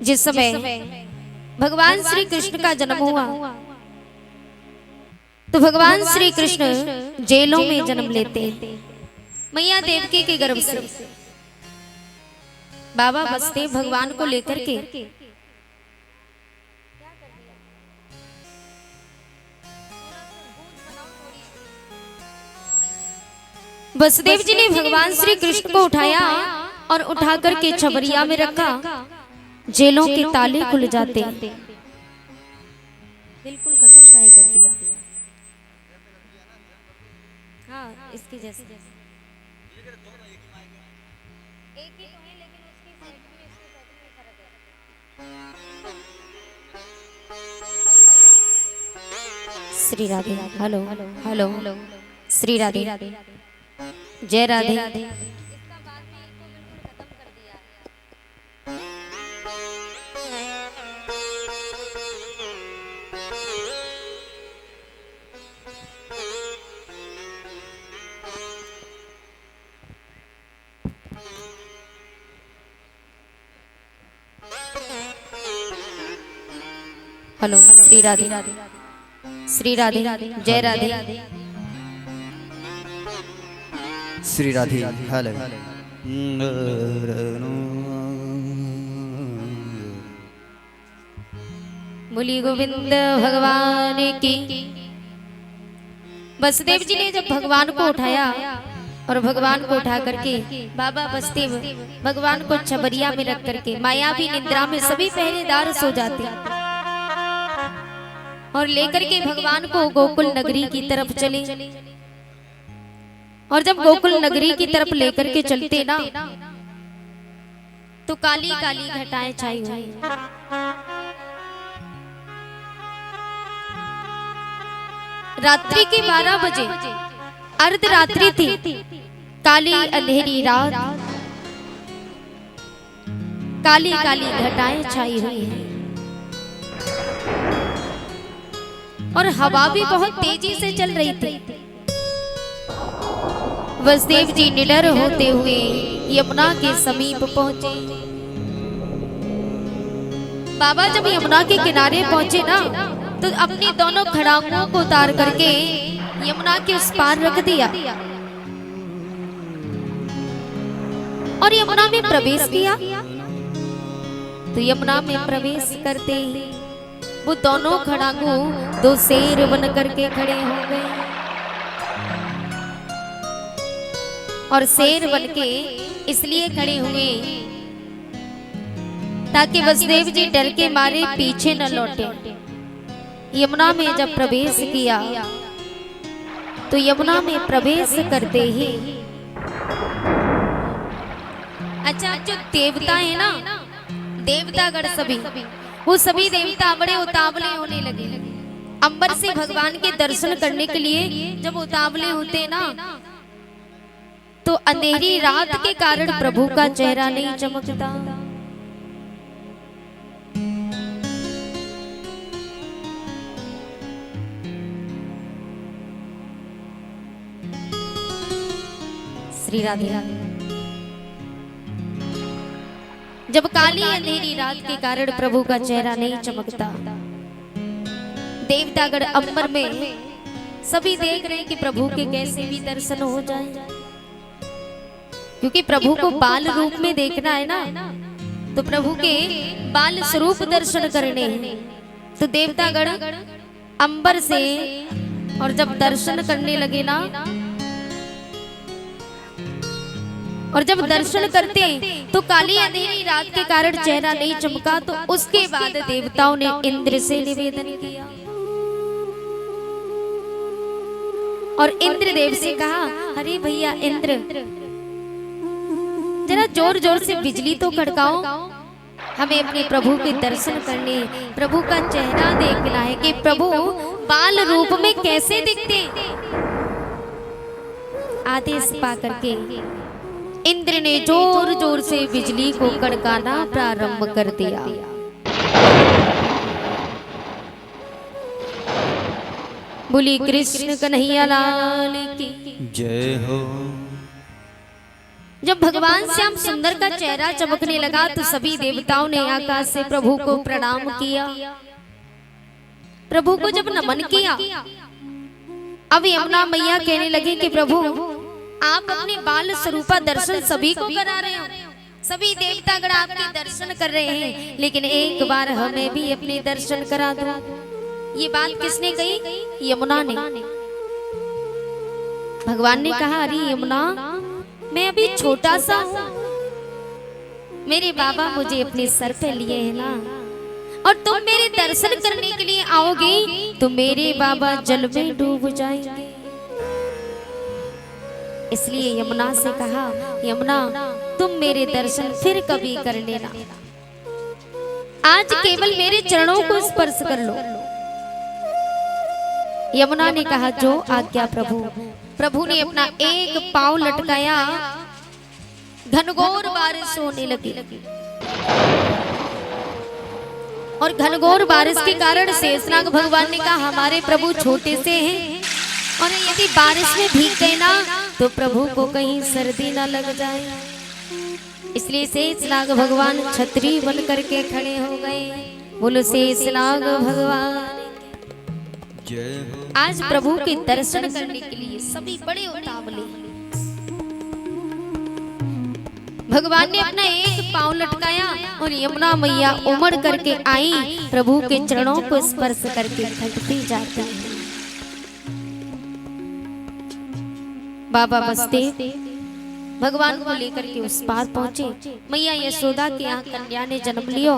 जिस समय भगवान श्री कृष्ण का जन्म हुआ तो भगवान श्री कृष्ण जेलों में जन्म लेते हैं। मैया देवकी के गर्भ से बाबा वसुदेव भगवान को लेकर के वसुदेव जी ने भगवान श्री कृष्ण को उठाया और उठा करके छबरिया में रखा। जेलों के ताले खुल जाते, बिल्कुल खत्म काहे कर दिया। हाँ, इसकी जैसे एक ही तो है, लेकिन उसकी सेटिंग में इसकी सेटिंग में फर्क है। श्री राधे। हेलो हेलो, श्री राधे, जय राधे। हेलो, श्री राधे, श्री राधे, जय राधे, श्री राधे। हेलो, बोली गोविंद भगवान की। वसुदेव जी ने जब भगवान को उठाया और भगवान को उठा करके बाबा वसुदेव भगवान को छबरिया में रख करके मायावी निद्रा में सभी पहरेदार सो जाते और लेकर के भगवान को गोकुल नगरी की तरफ चले। और जब गोकुल नगरी की तरफ लेकर के चलते ना तो काली काली घटाएं छाई हुई। रात्रि के 12 बजे अर्धरात्रि थी, काली अंधेरी रात, काली काली घटाएं छाई हुई हैं और हवा भी बहुत तेजी से चल रही थी। वसुदेव जी निडर होते हुए यमुना के समीप पहुंचे। बाबा जब यमुना के किनारे पहुंचे ना तो अपनी दोनों खड़ांगों को उतार करके यमुना के उस पार रख दिया और यमुना में प्रवेश किया। तो यमुना में प्रवेश करते ही वो दोनों खड़ांगों दो शेर बन करके खड़े हो गए और शेर बनके इसलिए खड़े हुए ताकि वसुदेव जी डर के मारे पीछे न लौटे। यमुना में जब प्रवेश किया तो यमुना में प्रवेश करते ही अच्छा जो देवता है ना, देवतागण सभी, वो सभी देवता बड़े उतावले होने लगे। अंबर से भगवान के दर्शन करने के लिए जब उतावले होते ना तो अंधेरी रात के कारण प्रभु का चेहरा नहीं चमकता। श्री राधे। जब काली अंधेरी रात के कारण प्रभु का चेहरा नहीं चमकता, देवतागण अंबर में सभी देख रहे हैं कि प्रभु के कैसे भी दर्शन हो जाए, क्योंकि प्रभु को बाल रूप में देखना है ना, तो प्रभु के बाल स्वरूप दर्शन करने हैं। तो देवतागण अंबर से और जब दर्शन करने लगे ना, और जब दर्शन करते तो काली अंधेरी रात के कारण चेहरा नहीं चमका। तो उसके बाद देवताओं ने इंद्र से निवेदन किया और इंद्रदेव से कहा, अरे भैया इंद्र, जरा जोर जोर से बिजली तो खड़काओ, हमें अपने प्रभु के दर्शन करने, प्रभु का चेहरा देखना है कि प्रभु बाल रूप में कैसे दिखते। आदेश पा करके इंद्र ने जोर जोर से बिजली को कड़काना प्रारंभ कर दिया। बोली कृष्ण कन्हैया लाल की जय हो। जब भगवान श्याम सुंदर का चेहरा चमकने लगा तो सभी देवताओं ने आकाश से प्रभु को प्रणाम किया। प्रभु को जब नमन किया, अब यमुना मैया कहने लगी कि प्रभु आप अपने बाल स्वरूपा दर्शन सभी को करा रहे हो, सभी देवतागण आपके दर्शन कर रहे हैं, लेकिन एक बार हमें भी अपने दर्शन करा दो। ये बात किसने कही? यमुना ने। भगवान ने कहा, अरे यमुना, मैं अभी छोटा सा हूँ, मेरे बाबा मुझे अपने सर पे लिए है ना, और तुम मेरे दर्शन करने के लिए आओगे तो मेरे बाबा जल में डूब जाएंगे। इसलिए यमुना से कहा, यमुना तुम मेरे दर्शन फिर कभी कर लेना, आज केवल मेरे चरणों को स्पर्श कर लो। यमुना ने कहा, जो आज्ञा प्रभु। प्रभु ने अपना एक पांव लटकाया, घनघोर बारिश होने लगी, और घनघोर बारिश के कारण शेषनाग भगवान ने कहा, हमारे प्रभु छोटे से हैं और यदि बारिश में भीग गए ना तो प्रभु को कहीं सर्दी ना लग जाए। इसलिए शेषनाग भगवान छतरी बन करके खड़े हो गए। बोलो शेषनाग भगवान। आज प्रभु के दर्शन करने के लिए सभी बड़े उतावले। भगवान ने अपना एक पांव लटकाया और यमुना मैया उमड़ करके आई, प्रभु के चरणों को स्पर्श करके घटती जाती है। बाबा बसदेव भगवान को लेकर के उस पार पहुंचे। मैया यशोदा के यहाँ कन्या ने जन्म लियो।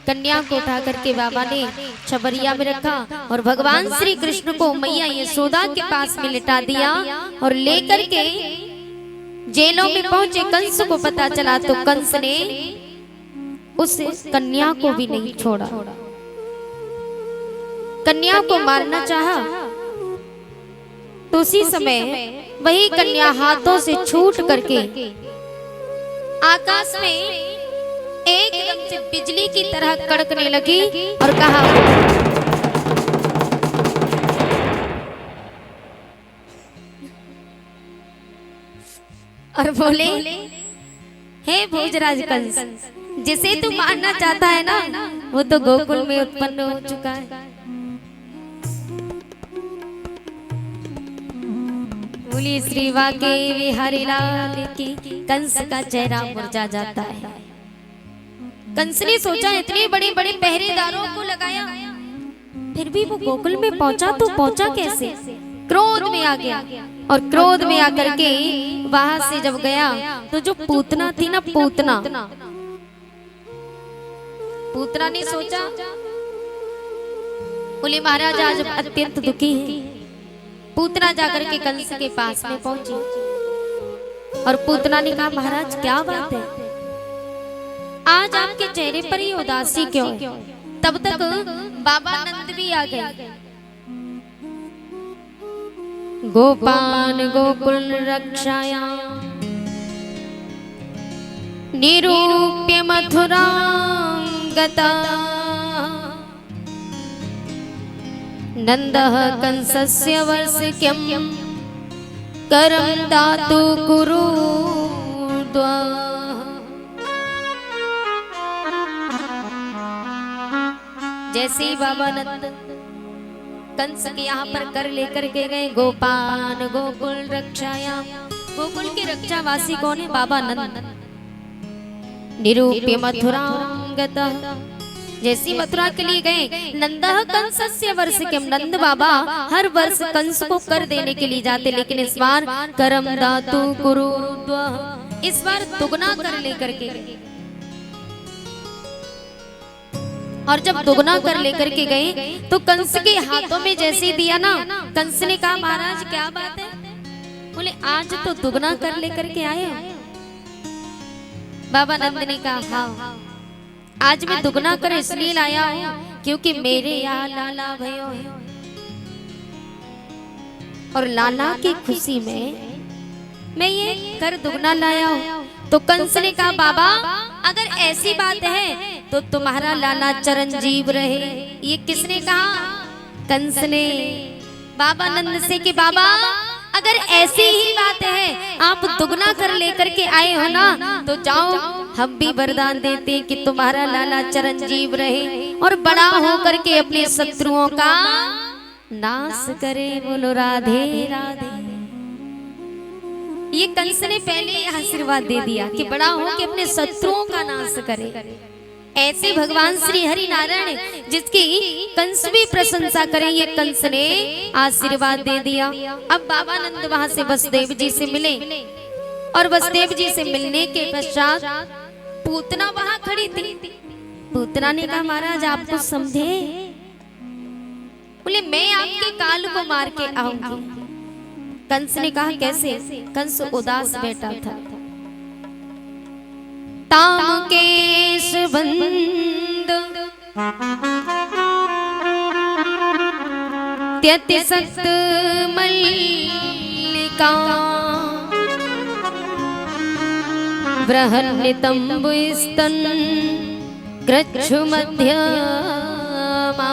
कन्या को उठा करके बाबा ने छबरिया में रखा और भगवान श्री कृष्ण को मैया यशोदा के पास में लिटा दिया और लेकर के जेलों में पहुंचे। कंस को पता चला तो कंस ने उस कन्या को भी नहीं छोड़ा, कन्या को मारना चाहा तो उसी समय वही कन्या हाथों से छूट करके आकाश में एकदम से बिजली की तरह कड़कने लगी और कहा, और बोले, हे भोजराज कंस, जिसे तू मारना चाहता है ना वो तो गोकुल में उत्पन्न हो चुका है। बोली श्री वाके बिहारी लाल की। कंस का चेहरा मुरझा जाता है। कंस ने सोचा, इतने बड़े बड़े पहरेदारों को लगाया फिर भी वो गोकुल में पहुंचा तो पहुंचा कैसे? क्रोध में आ गया और क्रोध में आकर के वहां से जब गया तो जो पूतना थी ना, पूतना ने सोचा, बोले महाराज आज अत्यंत दुखी है। पूतना जाकर के कंस के पास में पहुंची और पूतना ने कहा, महाराज क्या बात है, आज आपके चेहरे पर ही उदासी क्यों है? तब तक बाबा नंद भी आ गए। गोपान गोकुल रक्षाया निरूप्य मथुरां गता नंदः कंसस्य वर्षिक्यं करं दातु कुरुद्वा। जैसे ही बाबा नंद कंस के यहाँ पर कर लेकर के गए, गोपान गोकुल रक्षाया, गोकुल के रक्षावासी कौन है? बाबा नंद। निरूप्य मथुरां गतः, जैसी मथुरा के लिए गए, नंदः कंसस्य वर्षिक्यं, नंद बाबा हर वर्ष कंस को कर देने के लिए जाते, लेकिन इस बार करम दातु कुरुद्वा, इस बार दुगना कर लेकर के गए। और जब दुगना कर लेकर के गए तो कंस के हाथों में जैसे दिया ना, कंस ने कहा, महाराज क्या बात है? बोले, आज तो दुगना कर लेकर के आए। बाबा नंद ने कहा, हाँ आज मैं दुगना कर इसलिए लाया हूँ क्योंकि मेरे यहाँ लाला भयो है और लाला की खुशी में मैं ये कर दुगना लाया हूँ। तो कंस ने कहा, बाबा अगर ऐसी बात है तो तुम्हारा लाला चिरंजीव रहे। ये किसने कहा? कंस ने बाबा नंद से कि बाबा अगर ऐसी ही बात है, आप दुगना कर लेकर के आए हो ना, तो जाओ, हम भी वरदान देते कि तुम्हारा लाला चिरंजीव रहे और बड़ा हो करके अपने शत्रुओं का नाश करे। बोलो राधे राधे। ये कंस ने पहले यह आशीर्वाद दे दिया कि बड़ा हो के अपने शत्रुओं का नाश करे। ऐसे भगवान श्री हरि नारायण जिसकी कंस भी प्रशंसा करें, ये कंस ने आशीर्वाद दे दिया। अब बाबा नंद वहां से वसुदेव जी से मिले और वसुदेव जी से मिलने के पश्चात पूतना वहां खड़ी थी। पूतना ने कहा महाराज आप कुछ समझे? बोले मैं आपके काल को मार के आऊंगी। कंस ने कहा कैसे? कंस उदास बैठा था। ताम केश बंद त्यतिसक्त मल्लिका बृहन्नितंब स्तन कृच्छ मध्यमा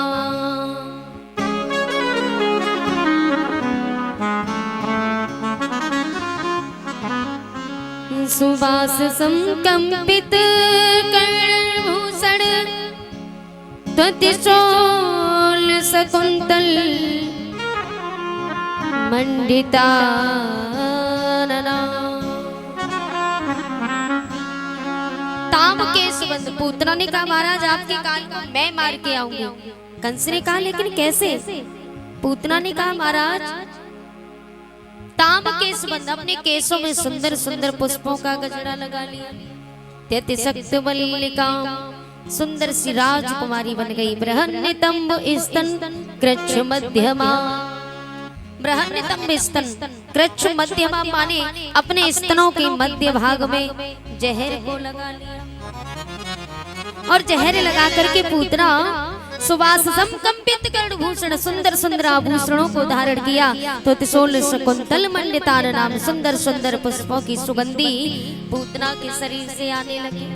सुवास संकंपित कर्णभूषण त्वतिशोल शकुंतल मंडिता ताम केशवंत। पूतना ने कहा महाराज आपके काल को मैं मार के आऊंगी। कंस ने कहा लेकिन कैसे? पूतना ने कहा महाराज ताम केशवंत, अपने केशों में सुंदर सुंदर पुष्पों का गजरा लगा लिया। त्यतिसक्त मल्लिका, सुंदर सी राजकुमारी बन गई। बृहन्नितंब स्तन कृच्छ मध्यमा, बृहन्नितंब स्तन कृच्छ मध्यमा माने अपने स्तनों के मध्य भाग में जहर को लगा लिया और जहर लगा करके पूतना सुवास संकंपित कर्णभूषण, सुंदर सुंदर आभूषणों को धारण किया। तो त्रिशूल शकुंतल मंडितान नाम सुंदर सुंदर पुष्पों की सुगंधी पूतना के शरीर से आने लगी।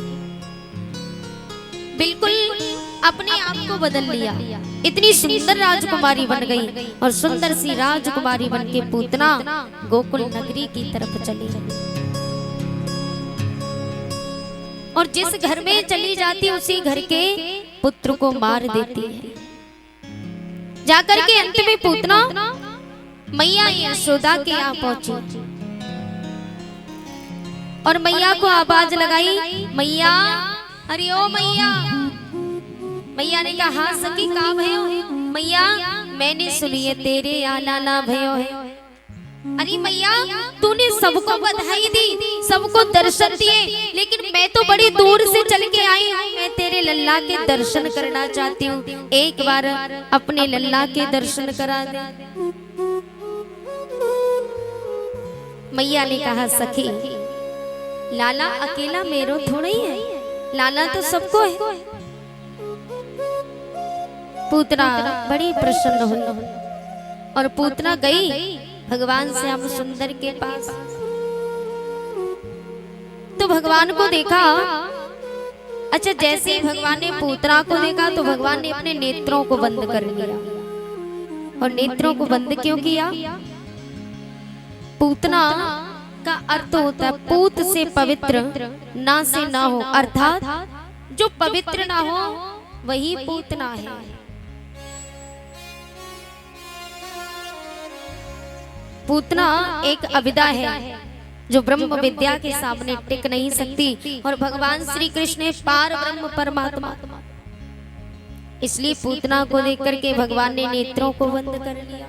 बिल्कुल अपने आप को बदल लिया। इतनी सुंदर राजकुमारी बन गई और सुंदर सी राजकुमारी बन के पूतना गोकुल नगरी की तरफ चली और जिस घर में चली जाती उसी घर के पुत्र को मार देती है। जाकर के अंत में पूतना मैया यशोदा के यहाँ पहुंची और मैया को आवाज लगाई, मैया, अरे ओ मैया। मैया ने कहा हाँ सखी का भयो? मैया मैंने सुनी है तेरे यहाँ लाला भयो है। अरे मैया तूने सबको बधाई दी, सबको दर्शन दिए, लेकिन मैं तो बड़ी दूर से चल के आई हूँ। मैं तेरे लल्ला के दर्शन करना चाहती हूँ, एक बार अपने लल्ला के दर्शन करा दे। मैया ने कहा सखी लाला अकेला मेरो थोड़ा ही है, लाला तो सबको है। पूतना बड़ी प्रसन्न हुई और पूतना गई भगवान श्याम सुंदर के पास। तो भगवान को देखा। अच्छा जैसे ही भगवान ने पूतना को देखा तो भगवान ने अपने नेत्रों को बंद कर लिया। और नेत्रों को बंद क्यों किया? पूतना का अर्थ होता है पूत से पवित्र, ना से ना हो, अर्थात जो पवित्र ना हो वही पूतना है। पूतना एक अविदा है जो ब्रह्म विद्या के सामने टिक नहीं सकती और भगवान श्री कृष्ण है पार ब्रह्म परमात्मा, इसलिए पूतना को लेकर के भगवान ने नेत्रों को बंद कर लिया।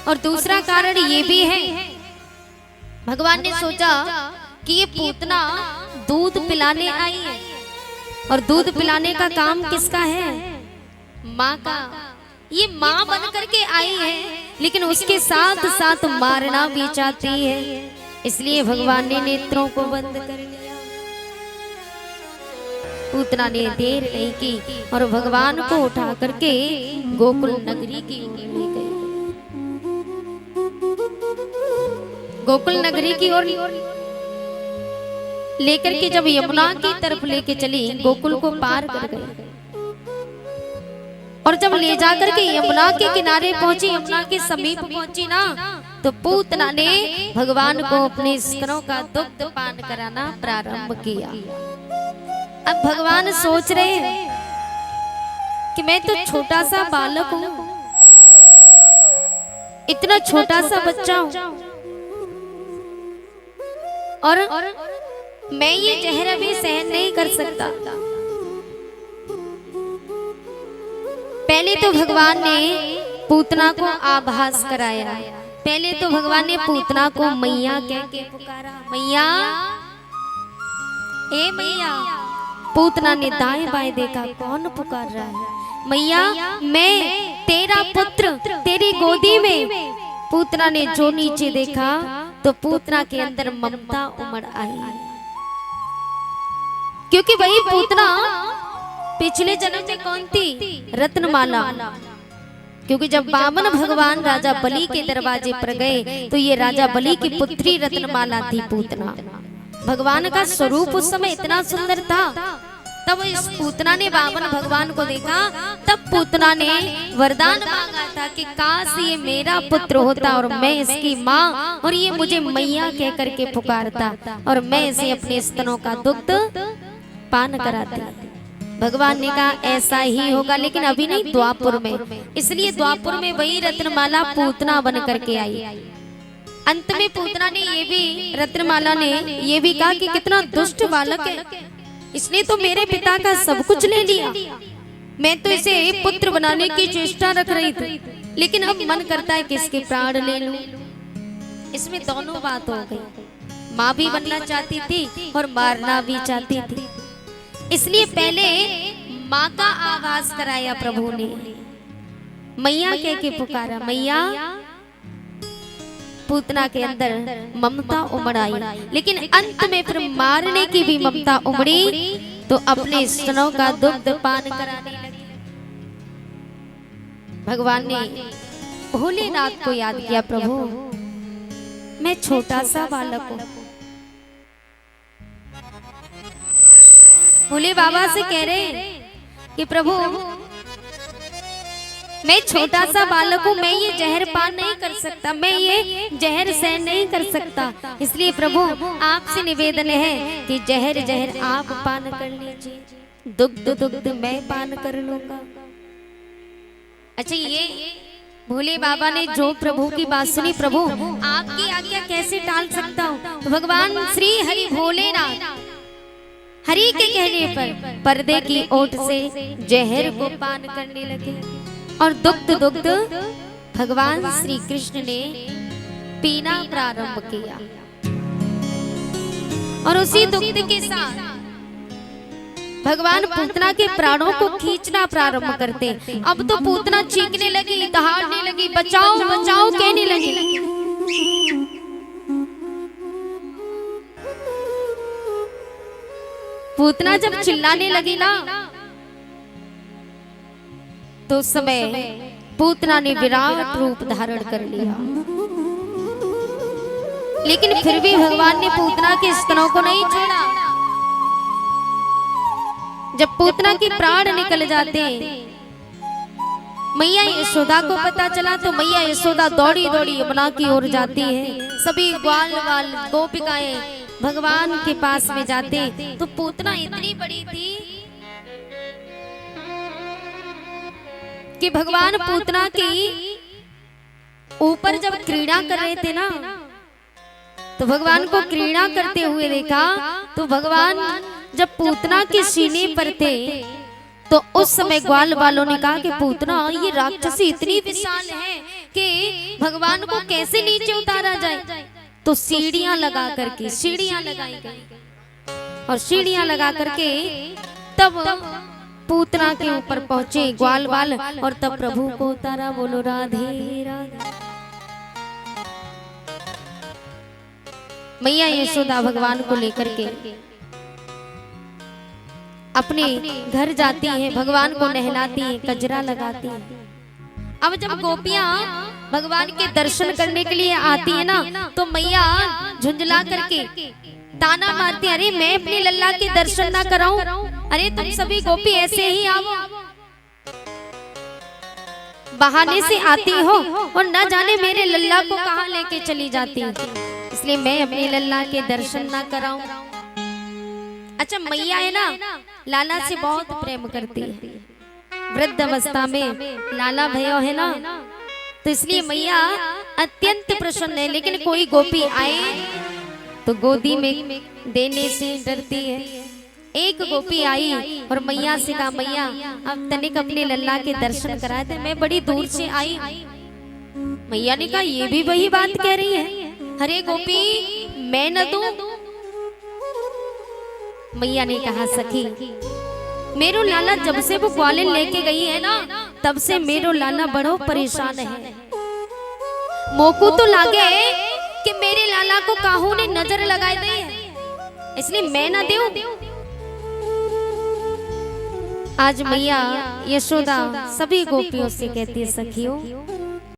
और दूसरा कारण ये भी है, भगवान ने सोचा कि ये पूतना दूध पिलाने आई है और दूध पिलाने का काम किसका है? माँ का। ये माँ बन करके आई है लेकिन उसके साथ साथ मारना भी चाहती है, इसलिए भगवान ने नेत्रों को बंद कर लिया। पूतना ने देर नहीं की और भगवान को उठा करके गोकुल नगरी की ओर ले गई। गोकुल नगरी की ओर लेकर के जब यमुना की तरफ लेके चली, गोकुल को पार कर गई और जब ले जाकर के यमुना के किनारे पहुंची, यमुना के समीप पहुंची ना, तो पूतना ने भगवान को अपने स्तनों का दुग्ध पान कराना प्रारंभ किया। अब भगवान सोच रहे हैं कि मैं तो छोटा सा बालक हूं, इतना छोटा सा बच्चा हूं, और मैं ये जहर अभी सहन नहीं कर सकता। पहले तो भगवान ने पूतना को आभास कराया, पहले तो भगवान ने पूतना को मैया कह के पुकारा, मैया, ए मैया। पूतना ने दाएं बाएं देखा, कौन पुकार रहा है? मैया, मैं तेरा पुत्र, तेरी गोदी में। पूतना ने जो नीचे देखा तो पूतना के अंदर ममता उमड़ आई, क्योंकि वही पूतना पिछले जन्म में कौन थी? रत्नमाला। क्योंकि जब वामन भगवान राजा बलि के दरवाजे पर गए तो ये राजा बलि की पुत्री रत्नमाला थी पूतना। भगवान का स्वरूप उस समय इतना सुंदर था। तब इस पूतना ने वामन भगवान को देखा, तब पूतना ने वरदान मांगा था कि काश ये मेरा पुत्र होता और मैं इसकी माँ, और ये मुझे मैया कह करके पुकारता और मैं इसे अपने स्तनों का दुग्ध पान कराती। भगवान ने कहा ऐसा ही होगा, लेकिन अभी नहीं, द्वापुर में। इसलिए द्वापुर में वही रत्नमाला पूतना बन करके आई। अंत में पूतना ने ये भी, रत्नमाला ने ये भी कहा कि कितना दुष्ट बालक है, इसने तो मेरे पिता का सब कुछ ले लिया। मैं तो इसे पुत्र बनाने की चेष्टा रख रही थी, लेकिन अब मन करता है कि इसके प्राण ले लूं। इसमें दोनों बात हो गई, माँ भी बनना चाहती थी और मारना भी चाहती थी। इसलिए पहले माँ का आवाज कराया प्रभु ने, मैया कह के पुकारा, मैया। पूतना के अंदर ममता उमड़ आई, लेकिन अंत में फिर मारने की भी ममता उमड़ी, तो अपने स्तनों का दुग्ध पान कराने लगी। भगवान ने भोलेनाथ को याद किया, प्रभु मैं छोटा सा बालक हूं। भोले बाबा से कह रहे कि प्रभु मैं छोटा सा बालक हूँ, मैं ये जहर पान नहीं कर सकता, मैं ये जहर सहन नहीं कर सकता। इसलिए प्रभु आपसे निवेदन है कि जहर जहर आप पान कर लीजिए, दुग्ध दुग्ध मैं पान कर लूंगा। अच्छा, ये भोले बाबा ने जो प्रभु की बात सुनी, प्रभु आपकी आज्ञा कैसे टाल सकता हूँ। तो भगवान श्री हरि भोलेनाथ हरि के कहने पर पर्दे की ओट से जहर को पान करने लगे, और दुग्ध दुग्ध भगवान श्री कृष्ण ने पीना प्रारंभ किया। और उसी दुग्ध के साथ भगवान पूतना के प्राणों को खींचना प्रारंभ करते। अब तो पूतना चीखने लगी, दहाड़ने लगी, बचाओ बचाओ कहने लगी। पूतना जब चिल्लाने लगी ना, तो उस समय पूतना ने विराट रूप धारण कर लिया, लेकिन फिर भी भगवान ने पूतना के स्तनों को नहीं छोड़ा। जब पूतना के प्राण निकल जाते, मैया यशोदा को पता चला, तो मैया यशोदा दौड़ी दौड़ी यमुना की ओर जाती है। सभी ग्वाल वाल गोपिकाएं भगवान के पास में जाते, तो पूतना इतनी बड़ी थी कि भगवान पूतना के ऊपर जब क्रीड़ा कर रहे थे ना, तो भगवान को क्रीड़ा करते हुए देखा। तो भगवान जब पूतना के सीने पर थे, तो उस समय ग्वाल वालों ने कहा कि पूतना, ये राक्षसी इतनी विशाल है कि भगवान को कैसे नीचे उतारा जाए। तो सीढ़ियां लगा करके, सीढ़ियां लगाई गई, और सीढ़ियां लगा करके तब पूतना के ऊपर पहुंचे ग्वाल वाल, और तब प्रभु को उतारा। बोलो राधे राधे। मैया यशोदा भगवान को लेकर के अपने घर जाती है, भगवान को नहलाती है, कजरा लगाती है। अब जब गोपियां भगवान के दर्शन करने के लिए आती है ना, तो मैया झुंझला करके ताना मारती, अरे मैं अपनी लल्ला के दर्शन ना कराऊं, अरे तुम सभी गोपी ऐसे ही आओ। बहाने से आती हो और न जाने मेरे लल्ला को कहाँ लेके चली जाती, इसलिए मैं अपने लल्ला के दर्शन ना कराऊं। अच्छा मैया है ना, लाला से बहुत प्रेम करती है। वृद्ध अवस्था में लाला भयो है ना, तो इसलिए मैया अत्यंत प्रसन्न है। लेकिन कोई गोपी आए तो गोदी में देने से डरती है। एक गोपी आई और मैया से कहा, मैया अब तनिक अपने लल्ला के दर्शन कराए थे, मैं बड़ी दूर से आई। मैया ने कहा, ये भी वही बात कह रही है, अरे गोपी मैं न दूं। मैया ने कहा, सखी मेरो लाला जब से वो ग्वालियर लेके गई है ना, तब से मेरो लाला बड़ो परेशान है। मोकू तो लागे कि मेरे लाला को काहू ने नजर लगाई दी है, इसलिए मैं ना दूं। आज मैया यशोदा सभी गोपियों से कहती है, सखियों